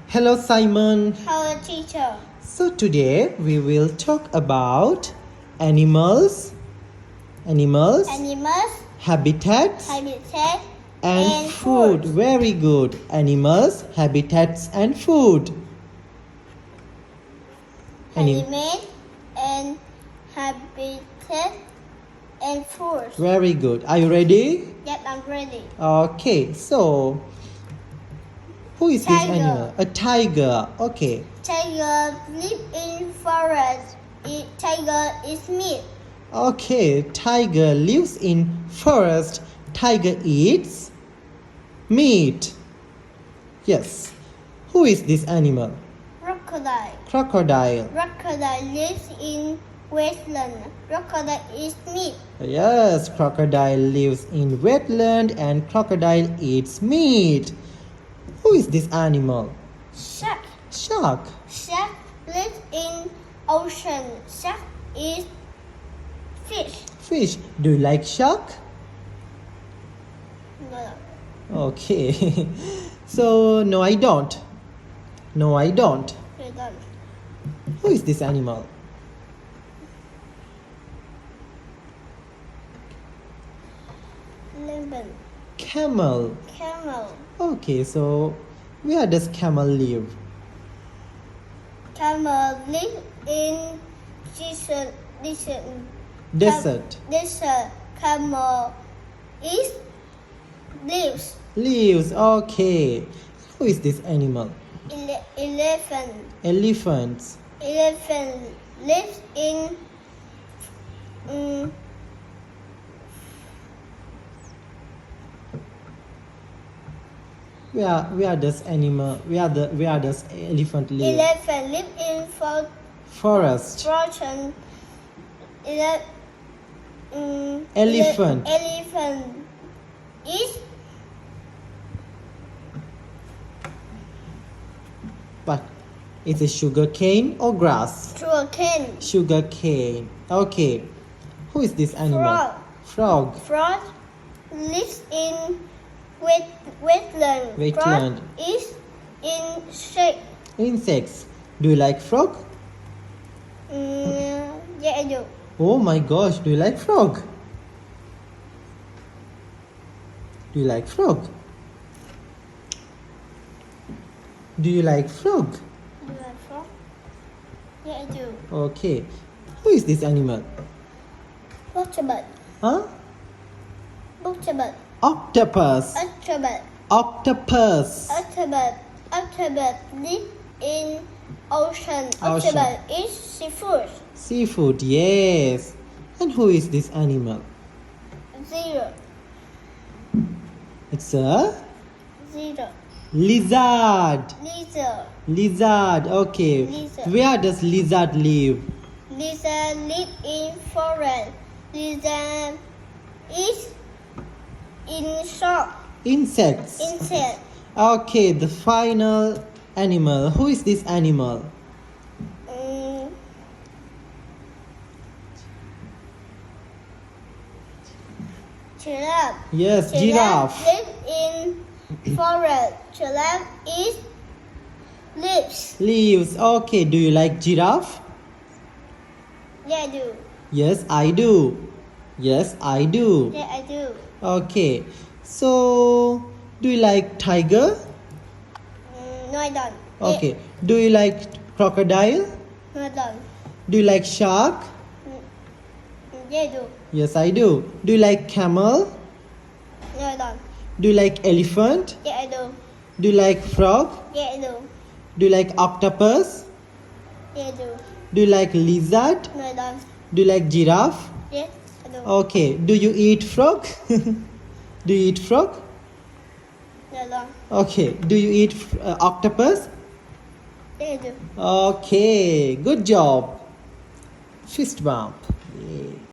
Hello, Simon. Hello, teacher. So today we will talk about animals, Animals, habitats, habitat, and food. Very good. Animals, habitats, and food. Animal and habitat and food. Very good. Are you ready? Yes, I'm ready. Okay. So, who is this Tiger. animal? A tiger. Okay. Tiger live in forest. Tiger is meat. Okay. Tiger lives in forest. Tiger eats meat. Yes. Who is this animal? Crocodile. Crocodile. Crocodile lives in wetland. Crocodile eats meat. Yes, crocodile lives in wetland and crocodile eats meat. Who is this animal? Shark. Shark. Shark lives in ocean. Shark eats fish. Fish. Do you like shark? No. Okay. So, no, I don't. No, I don't. You don't. Who is this animal? Lemon. Camel. Camel. Okay, so where does camel live? Camel live in desert. Desert. Desert. Camel eats leaves. Leaves. Okay. Who is this animal? Elephant. Elephants. Elephant lives in Where does elephant live? Elephant live in Forest. forest. Elephant. Elephant eats But it's a sugar cane or grass? sugarcane. Sugar cane. Okay. Who is this animal? Frog. Frog. Frog lives in wetland. Wetland. Frog is insect. Insects. Do you like frog? Yeah, I do. Oh my gosh, do you like frog? Do you like frog? Do you like frog? Do you like frog? Yeah, I do. Okay. Who is this animal? Octopus. Huh? Octopus. Octopus. Octopus. Octopus. Octopus. Octopus live in ocean. Ocean. Octopus eats seafood. Seafood, yes. And who is this animal? Zero. It's a Zero. lizard. Lizard. Lizard, okay. Lizard. Where does lizard live? Lizard live in forest. Lizard eats Insects. insect. Okay, the final animal. Who is this animal? Giraffe. Yes, giraffe. Live in forest. Giraffe eats leaves. Leaves. Okay, do you like giraffe? Yeah, I do. Yes, I do. Yes, I do. Yeah, I do. Okay, so do you like tiger? No, I don't. Okay, do you like crocodile? No, I don't. Do you like shark? Yeah, I do. Yes, I do. Do you like camel? No, I don't. Do you like elephant? Yeah, I do. Do you like frog? Yeah, I do. Do you like octopus? Yeah, I do. Do you like lizard? No, I don't. Do you like giraffe? Yes, I do. Okay, do you eat frog? Do you eat frog? No, I don't. Okay, do you eat octopus? Yeah, I do. Okay, good job. Fist bump.